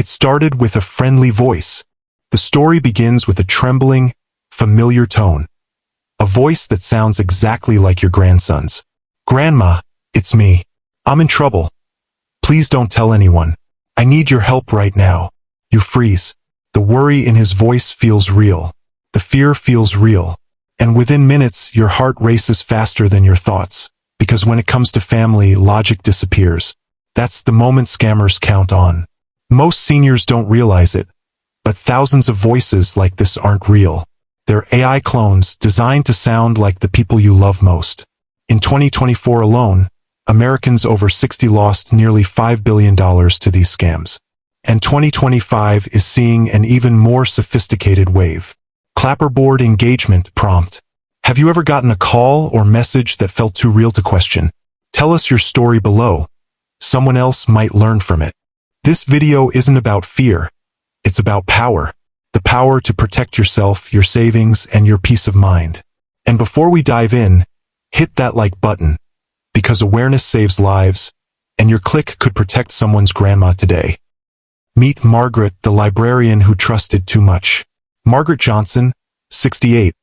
It started with a friendly voice. The story begins with a trembling, familiar tone. A voice that sounds exactly like your grandson's. "Grandma, it's me. I'm in trouble. Please don't tell anyone. I need your help right now." You freeze. The worry in his voice feels real. The fear feels real. And within minutes, your heart races faster than your thoughts. Because when it comes to family, logic disappears. That's the moment scammers count on. Most seniors don't realize it. But thousands of voices like this aren't real. They're AI clones designed to sound like the people you love most. In 2024 alone, Americans over 60 lost nearly $5 billion to these scams. And 2025 is seeing an even more sophisticated wave. Clapperboard engagement prompt. Have you ever gotten a call or message that felt too real to question? Tell us your story below. Someone else might learn from it. This video isn't about fear. It's about power. The power to protect yourself, your savings, and your peace of mind. And before we dive in, hit that like button. Because awareness saves lives, and your click could protect someone's grandma today. Meet Margaret, the librarian who trusted too much. Margaret Johnson, 68,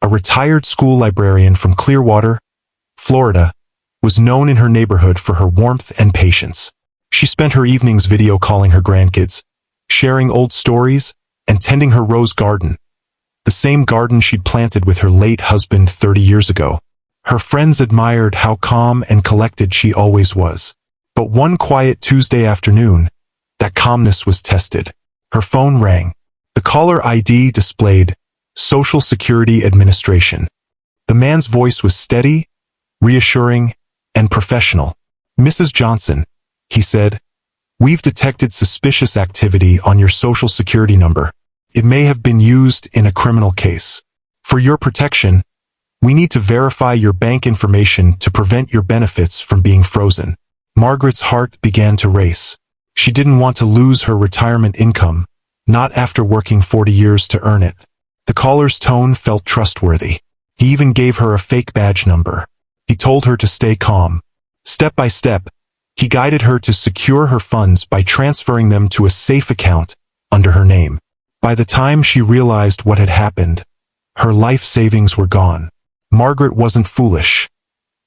a retired school librarian from Clearwater, Florida, was known in her neighborhood for her warmth and patience. She spent her evenings video calling her grandkids, sharing old stories, and tending her rose garden, the same garden she'd planted with her late husband 30 years ago. Her friends admired how calm and collected she always was. But one quiet Tuesday afternoon, that calmness was tested. Her phone rang. The caller ID displayed Social Security Administration. The man's voice was steady, reassuring, and professional. "Mrs. Johnson," he said, "we've detected suspicious activity on your Social Security number. It may have been used in a criminal case. For your protection, we need to verify your bank information to prevent your benefits from being frozen." Margaret's heart began to race. She didn't want to lose her retirement income, not after working 40 years to earn it. The caller's tone felt trustworthy. He even gave her a fake badge number. He told her to stay calm. Step by step, he guided her to secure her funds by transferring them to a safe account under her name. By the time she realized what had happened, her life savings were gone. Margaret wasn't foolish.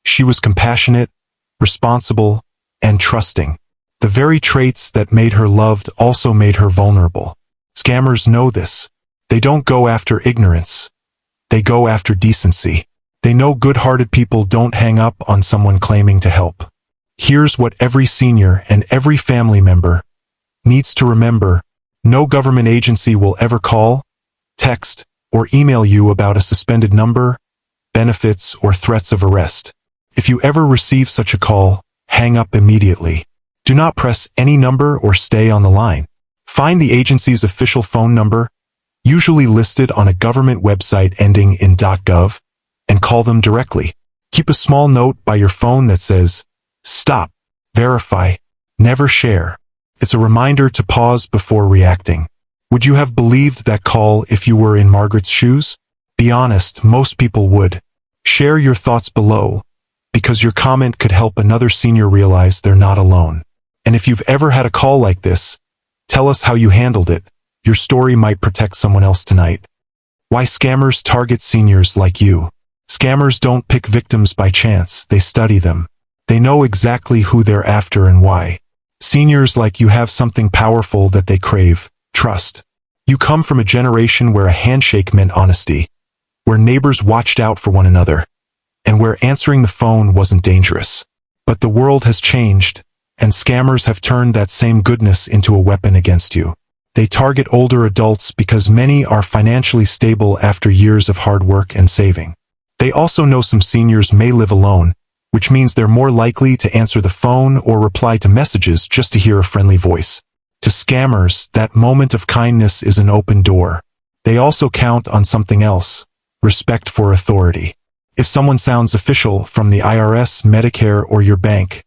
She was compassionate, responsible, and trusting. The very traits that made her loved also made her vulnerable. Scammers know this. They don't go after ignorance. They go after decency. They know good-hearted people don't hang up on someone claiming to help. Here's what every senior and every family member needs to remember. No government agency will ever call, text, or email you about a suspended number, benefits, or threats of arrest. If you ever receive such a call, hang up immediately. Do not press any number or stay on the line. Find the agency's official phone number, usually listed on a government website ending in .gov, and call them directly. Keep a small note by your phone that says, "Stop, verify, never share." It's a reminder to pause before reacting. Would you have believed that call if you were in Margaret's shoes? Be honest, most people would. Share your thoughts below, because your comment could help another senior realize they're not alone. And if you've ever had a call like this, tell us how you handled it. Your story might protect someone else tonight. Why scammers target seniors like you. Scammers don't pick victims by chance, they study them. They know exactly who they're after and why. Seniors like you have something powerful that they crave, trust. You come from a generation where a handshake meant honesty, where neighbors watched out for one another, and where answering the phone wasn't dangerous. But the world has changed, and scammers have turned that same goodness into a weapon against you. They target older adults because many are financially stable after years of hard work and saving. They also know some seniors may live alone, which means they're more likely to answer the phone or reply to messages just to hear a friendly voice. To scammers, that moment of kindness is an open door. They also count on something else: respect for authority. If someone sounds official, from the IRS, Medicare, or your bank,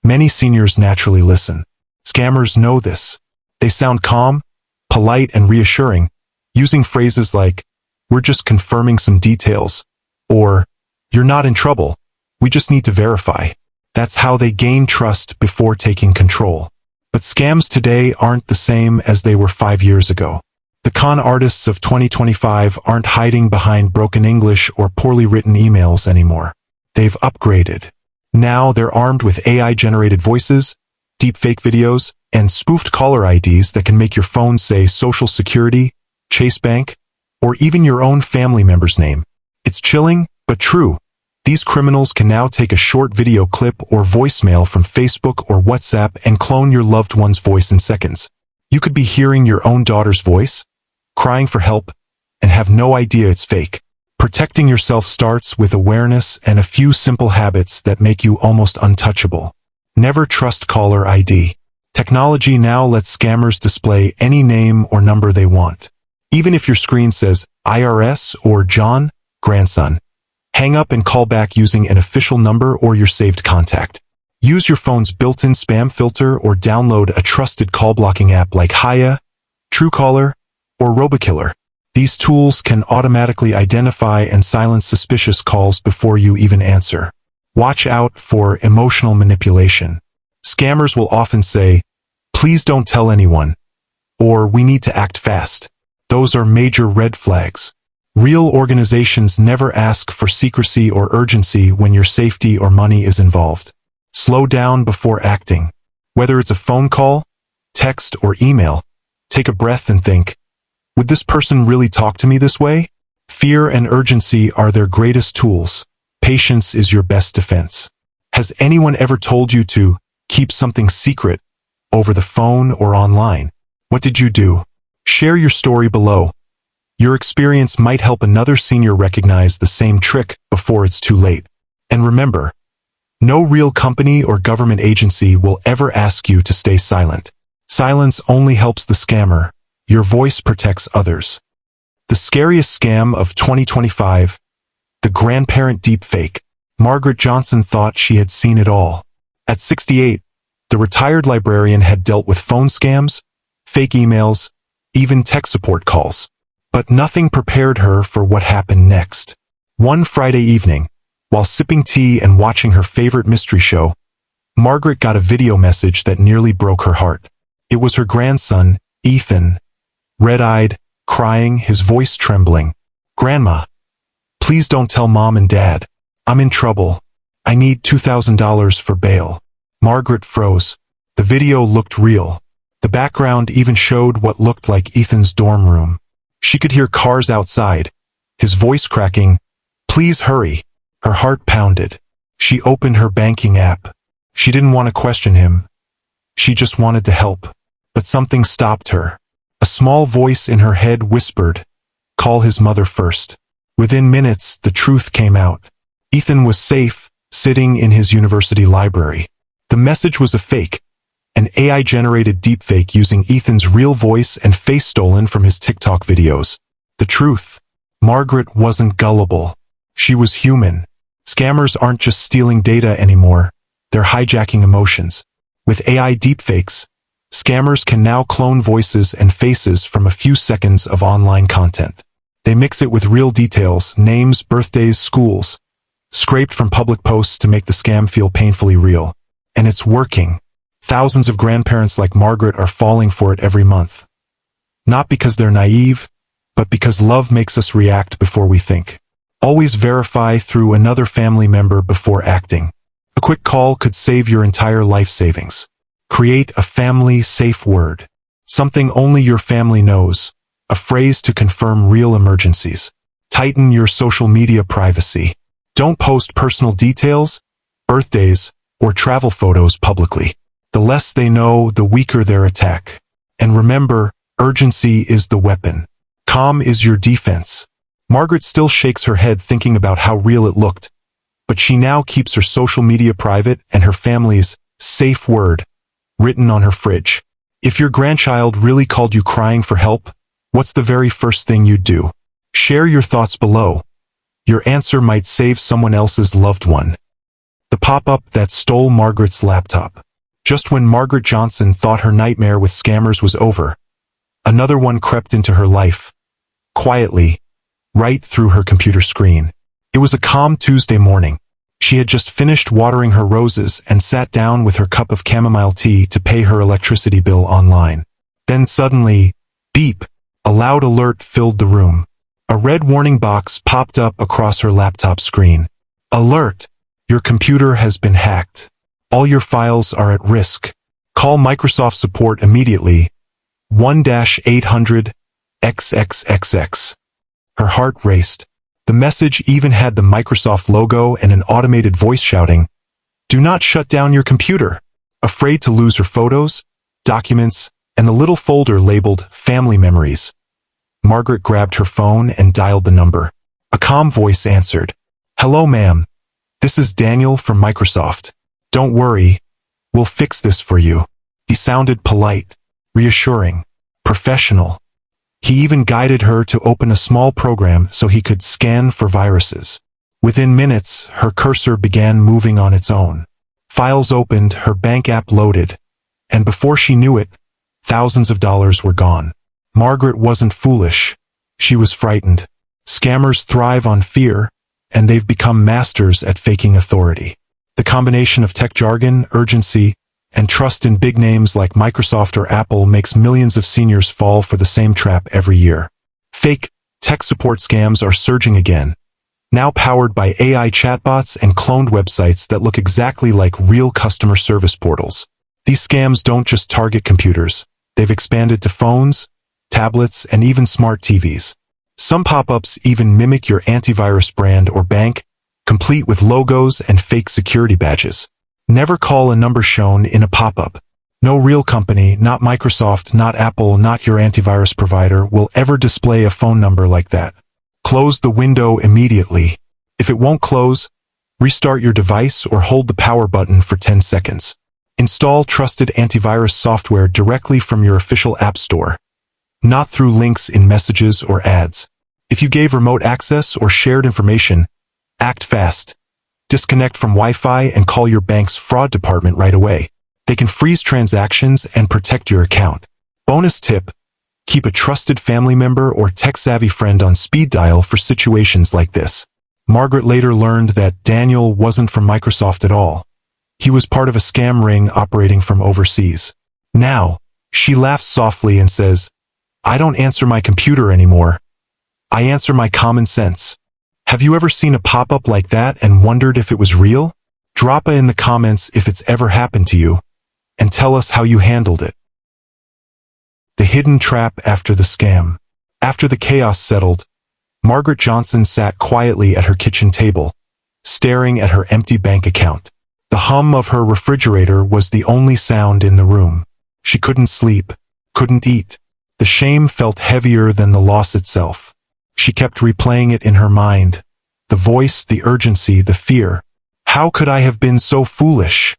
many seniors naturally listen. Scammers know this. They sound calm, polite, and reassuring, using phrases like, "We're just confirming some details," or, "You're not in trouble. We just need to verify." That's how they gain trust before taking control. But scams today aren't the same as they were 5 years ago. The con artists of 2025 aren't hiding behind broken English or poorly written emails anymore. They've upgraded. Now they're armed with AI-generated voices, deepfake videos, and spoofed caller IDs that can make your phone say Social Security, Chase Bank, or even your own family member's name. It's chilling, but true. These criminals can now take a short video clip or voicemail from Facebook or WhatsApp and clone your loved one's voice in seconds. You could be hearing your own daughter's voice, crying for help, and have no idea it's fake. Protecting yourself starts with awareness and a few simple habits that make you almost untouchable. Never trust caller ID. Technology now lets scammers display any name or number they want. Even if your screen says IRS or John, grandson. Hang up and call back using an official number or your saved contact. Use your phone's built-in spam filter or download a trusted call blocking app like Hiya, Truecaller, or Robokiller. These tools can automatically identify and silence suspicious calls before you even answer. Watch out for emotional manipulation. Scammers will often say, "Please don't tell anyone," or "We need to act fast." Those are major red flags. Real organizations never ask for secrecy or urgency when your safety or money is involved. Slow down before acting. Whether it's a phone call, text, or email, take a breath and think, would this person really talk to me this way? Fear and urgency are their greatest tools. Patience is your best defense. Has anyone ever told you to keep something secret over the phone or online? What did you do? Share your story below. Your experience might help another senior recognize the same trick before it's too late. And remember, no real company or government agency will ever ask you to stay silent. Silence only helps the scammer. Your voice protects others. The scariest scam of 2025, the grandparent deepfake. Margaret Johnson thought she had seen it all. At 68, the retired librarian had dealt with phone scams, fake emails, even tech support calls. But nothing prepared her for what happened next. One Friday evening, while sipping tea and watching her favorite mystery show, Margaret got a video message that nearly broke her heart. It was her grandson, Ethan, red-eyed, crying, his voice trembling. "Grandma, please don't tell Mom and Dad. I'm in trouble. I need $2,000 for bail." Margaret froze. The video looked real. The background even showed what looked like Ethan's dorm room. She could hear cars outside, his voice cracking, "Please hurry." Her heart pounded. She opened her banking app. She didn't want to question him. She just wanted to help. But something stopped her. A small voice in her head whispered, "Call his mother first." Within minutes, the truth came out. Ethan was safe, sitting in his university library. The message was a fake, an AI-generated deepfake using Ethan's real voice and face stolen from his TikTok videos. The truth: Margaret wasn't gullible. She was human. Scammers aren't just stealing data anymore. They're hijacking emotions. With AI deepfakes, scammers can now clone voices and faces from a few seconds of online content. They mix it with real details, names, birthdays, schools, scraped from public posts to make the scam feel painfully real. And it's working. Thousands of grandparents like Margaret are falling for it every month. Not because they're naive, but because love makes us react before we think. Always verify through another family member before acting. A quick call could save your entire life savings. Create a family safe word. Something only your family knows. A phrase to confirm real emergencies. Tighten your social media privacy. Don't post personal details, birthdays, or travel photos publicly. The less they know, the weaker their attack. And remember, urgency is the weapon. Calm is your defense. Margaret still shakes her head thinking about how real it looked. But she now keeps her social media private and her family's safe word written on her fridge. If your grandchild really called you crying for help, what's the very first thing you'd do? Share your thoughts below. Your answer might save someone else's loved one. The pop-up that stole Margaret's laptop. Just when Margaret Johnson thought her nightmare with scammers was over, another one crept into her life. Quietly, right through her computer screen. It was a calm Tuesday morning. She had just finished watering her roses and sat down with her cup of chamomile tea to pay her electricity bill online. Then suddenly, beep, a loud alert filled the room. A red warning box popped up across her laptop screen. Alert! Your computer has been hacked. All your files are at risk. Call Microsoft support immediately. 1-800-XXXX. Her heart raced. The message even had the Microsoft logo and an automated voice shouting, "Do not shut down your computer." Afraid to lose her photos, documents, and the little folder labeled Family Memories, Margaret grabbed her phone and dialed the number. A calm voice answered. "Hello, ma'am. This is Daniel from Microsoft. Don't worry, we'll fix this for you." He sounded polite, reassuring, professional. He even guided her to open a small program so he could scan for viruses. Within minutes, her cursor began moving on its own. Files opened, her bank app loaded, and before she knew it, thousands of dollars were gone. Margaret wasn't foolish. She was frightened. Scammers thrive on fear, and they've become masters at faking authority. The combination of tech jargon, urgency, and trust in big names like Microsoft or Apple makes millions of seniors fall for the same trap every year. Fake tech support scams are surging again, now powered by AI chatbots and cloned websites that look exactly like real customer service portals. These scams don't just target computers. They've expanded to phones, tablets, and even smart TVs. Some pop-ups even mimic your antivirus brand or bank, complete with logos and fake security badges. Never call a number shown in a pop-up. No real company, not Microsoft, not Apple, not your antivirus provider, will ever display a phone number like that. Close the window immediately. If it won't close, restart your device or hold the power button for 10 seconds. Install trusted antivirus software directly from your official app store, not through links in messages or ads. If you gave remote access or shared information, act fast. Disconnect from Wi-Fi and call your bank's fraud department right away. They can freeze transactions and protect your account. Bonus tip: keep a trusted family member or tech-savvy friend on speed dial for situations like this. Margaret later learned that Daniel wasn't from Microsoft at all. He was part of a scam ring operating from overseas. Now, she laughs softly and says, "I don't answer my computer anymore. I answer my common sense." Have you ever seen a pop-up like that and wondered if it was real? Drop in the comments if it's ever happened to you, and tell us how you handled it. The hidden trap after the scam. After the chaos settled, Margaret Johnson sat quietly at her kitchen table, staring at her empty bank account. The hum of her refrigerator was the only sound in the room. She couldn't sleep, couldn't eat. The shame felt heavier than the loss itself. She kept replaying it in her mind. The voice, the urgency, the fear. "How could I have been so foolish?"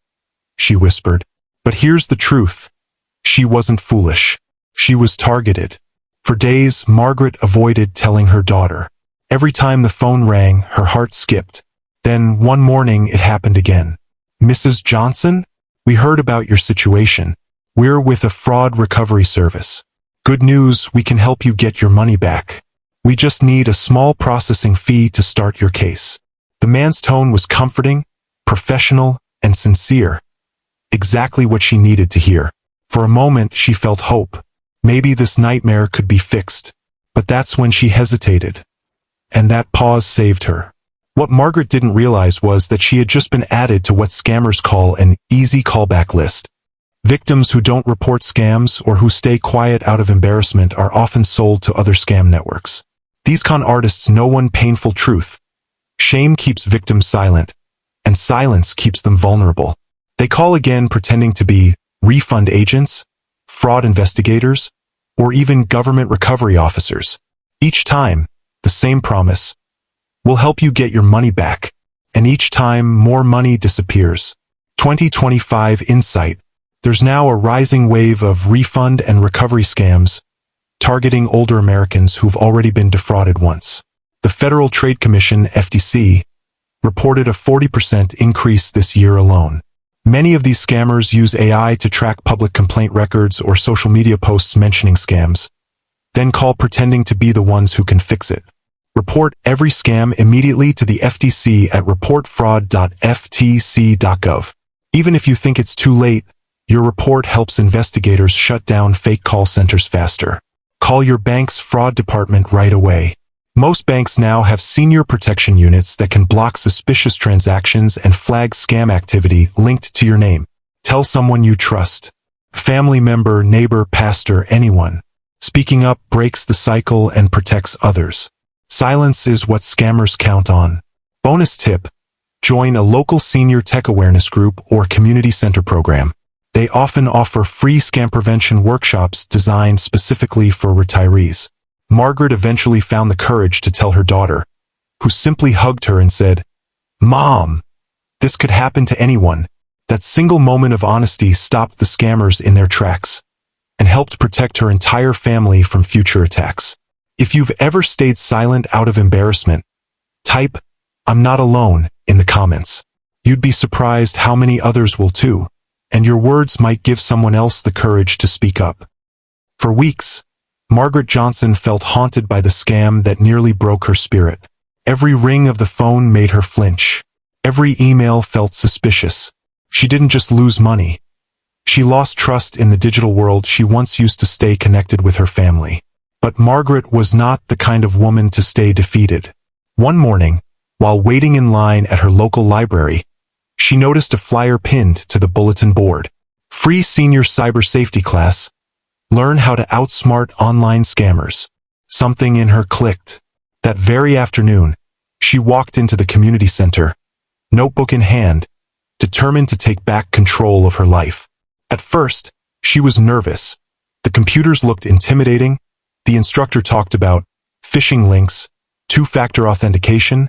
she whispered. But here's the truth. She wasn't foolish. She was targeted. For days, Margaret avoided telling her daughter. Every time the phone rang, her heart skipped. Then, one morning, it happened again. "Mrs. Johnson? We heard about your situation. We're with a fraud recovery service. Good news, we can help you get your money back. We just need a small processing fee to start your case." The man's tone was comforting, professional, and sincere. Exactly what she needed to hear. For a moment, she felt hope. Maybe this nightmare could be fixed. But that's when she hesitated. And that pause saved her. What Margaret didn't realize was that she had just been added to what scammers call an easy callback list. Victims who don't report scams or who stay quiet out of embarrassment are often sold to other scam networks. These con artists know one painful truth. Shame keeps victims silent, and silence keeps them vulnerable. They call again pretending to be refund agents, fraud investigators, or even government recovery officers. Each time, the same promise: "We'll help you get your money back." And each time, more money disappears. 2025 insight. There's now a rising wave of refund and recovery scams, targeting older Americans who've already been defrauded once. The Federal Trade Commission, FTC, reported a 40% increase this year alone. Many of these scammers use AI to track public complaint records or social media posts mentioning scams, then call pretending to be the ones who can fix it. Report every scam immediately to the FTC at reportfraud.ftc.gov. Even if you think it's too late, your report helps investigators shut down fake call centers faster. Call your bank's fraud department right away. Most banks now have senior protection units that can block suspicious transactions and flag scam activity linked to your name. Tell someone you trust. Family member, neighbor, pastor, anyone. Speaking up breaks the cycle and protects others. Silence is what scammers count on. Bonus tip: join a local senior tech awareness group or community center program. They often offer free scam prevention workshops designed specifically for retirees. Margaret eventually found the courage to tell her daughter, who simply hugged her and said, "Mom, this could happen to anyone." That single moment of honesty stopped the scammers in their tracks and helped protect her entire family from future attacks. If you've ever stayed silent out of embarrassment, type "I'm not alone" in the comments. You'd be surprised how many others will too, and your words might give someone else the courage to speak up. For weeks, Margaret Johnson felt haunted by the scam that nearly broke her spirit. Every ring of the phone made her flinch. Every email felt suspicious. She didn't just lose money. She lost trust in the digital world she once used to stay connected with her family. But Margaret was not the kind of woman to stay defeated. One morning, while waiting in line at her local library, she noticed a flyer pinned to the bulletin board. Free senior cyber safety class. Learn how to outsmart online scammers. Something in her clicked. That very afternoon, she walked into the community center, notebook in hand, determined to take back control of her life. At first, she was nervous. The computers looked intimidating. The instructor talked about phishing links, two-factor authentication,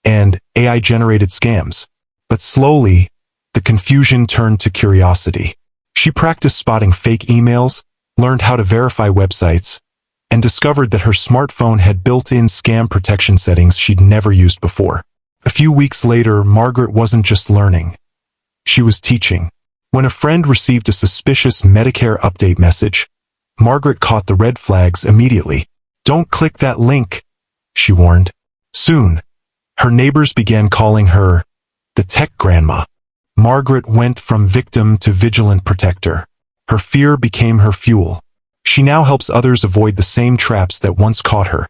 and AI-generated scams. But slowly, the confusion turned to curiosity. She practiced spotting fake emails, learned how to verify websites, and discovered that her smartphone had built-in scam protection settings she'd never used before. A few weeks later, Margaret wasn't just learning. She was teaching. When a friend received a suspicious Medicare update message, Margaret caught the red flags immediately. "Don't click that link," she warned. Soon, her neighbors began calling her the tech grandma. Margaret went from victim to vigilant protector. Her fear became her fuel. She now helps others avoid the same traps that once caught her,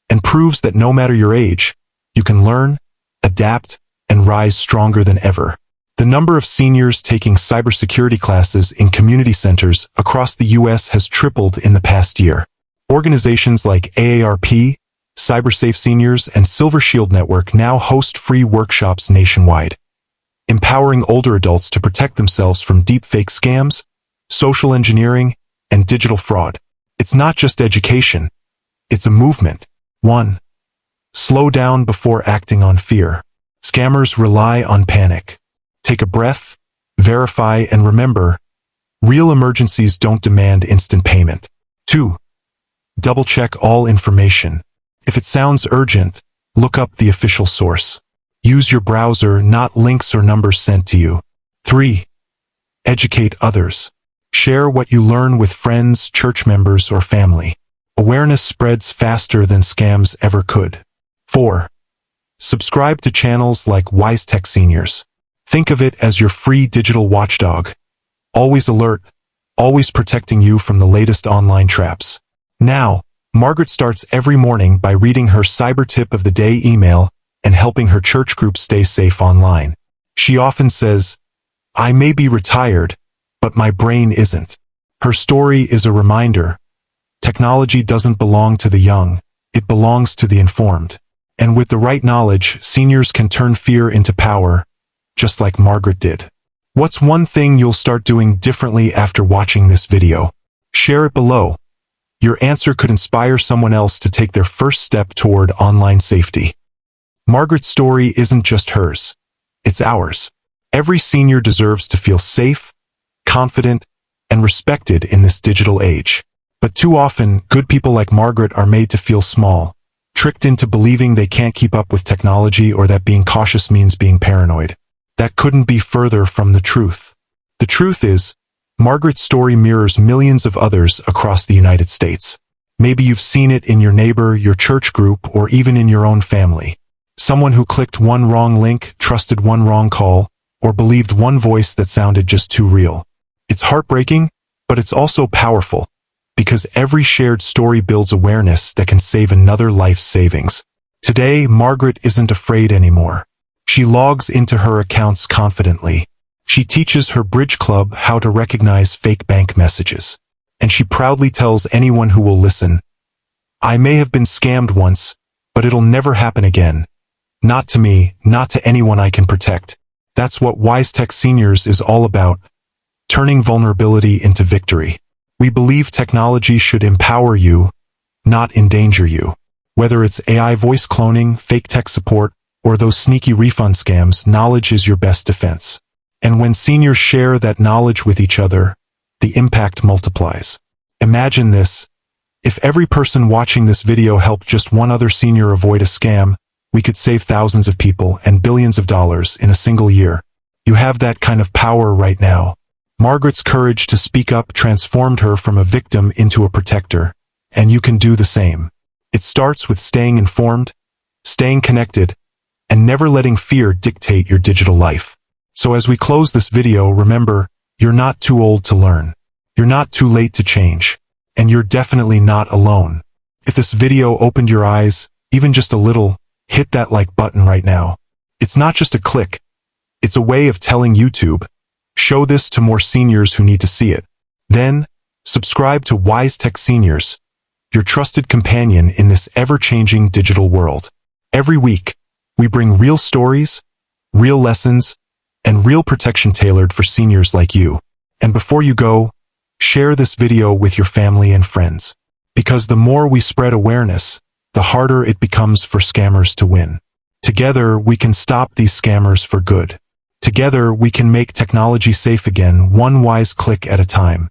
and proves that no matter your age, you can learn, adapt, and rise stronger than ever. The number of seniors taking cybersecurity classes in community centers across the U.S. has tripled in the past year. Organizations like AARP, CyberSafe Seniors, and Silver Shield Network now host free workshops nationwide, empowering older adults to protect themselves from deepfake scams, social engineering, and digital fraud. It's not just education. It's a movement. 1. Slow down before acting on fear. Scammers rely on panic. Take a breath, verify, and remember, real emergencies don't demand instant payment. 2. Double-check all information. If it sounds urgent, look up the official source. Use your browser, not links or numbers sent to you. 3. Educate others. Share what you learn with friends, church members, or family. Awareness spreads faster than scams ever could. 4. Subscribe to channels like wiseTech Seniors. Think of it as your free digital watchdog. Always alert, always protecting you from the latest online traps. Now, Margaret starts every morning by reading her Cyber Tip of the Day email and helping her church group stay safe online. She often says, "I may be retired, but my brain isn't." Her story is a reminder. Technology doesn't belong to the young, it belongs to the informed. And with the right knowledge, seniors can turn fear into power, just like Margaret did. What's one thing you'll start doing differently after watching this video? Share it below. Your answer could inspire someone else to take their first step toward online safety. Margaret's story isn't just hers. It's ours. Every senior deserves to feel safe, confident, and respected in this digital age. But too often, good people like Margaret are made to feel small, tricked into believing they can't keep up with technology or that being cautious means being paranoid. That couldn't be further from the truth. The truth is, Margaret's story mirrors millions of others across the United States. Maybe you've seen it in your neighbor, your church group, or even in your own family. Someone who clicked one wrong link, trusted one wrong call, or believed one voice that sounded just too real. It's heartbreaking, but it's also powerful, because every shared story builds awareness that can save another life's savings. Today, Margaret isn't afraid anymore. She logs into her accounts confidently. She teaches her bridge club how to recognize fake bank messages. And she proudly tells anyone who will listen, "I may have been scammed once, but it'll never happen again. Not to me, not to anyone I can protect." That's what wiseTech Seniors is all about, turning vulnerability into victory. We believe technology should empower you, not endanger you. Whether it's AI voice cloning, fake tech support, or those sneaky refund scams, knowledge is your best defense. And when seniors share that knowledge with each other, the impact multiplies. Imagine this. If every person watching this video helped just one other senior avoid a scam, we could save thousands of people and billions of dollars in a single year. You have that kind of power right now. Margaret's courage to speak up transformed her from a victim into a protector, and you can do the same. It starts with staying informed, staying connected, and never letting fear dictate your digital life. So as we close this video, remember, you're not too old to learn. You're not too late to change. And you're definitely not alone. If this video opened your eyes, even just a little, hit that like button right now. It's not just a click. It's a way of telling YouTube, show this to more seniors who need to see it. Then, subscribe to wiseTech Seniors, your trusted companion in this ever-changing digital world. Every week, we bring real stories, real lessons, and real protection tailored for seniors like you. And before you go, share this video with your family and friends. Because the more we spread awareness, the harder it becomes for scammers to win. Together, we can stop these scammers for good. Together, we can make technology safe again, one wise click at a time.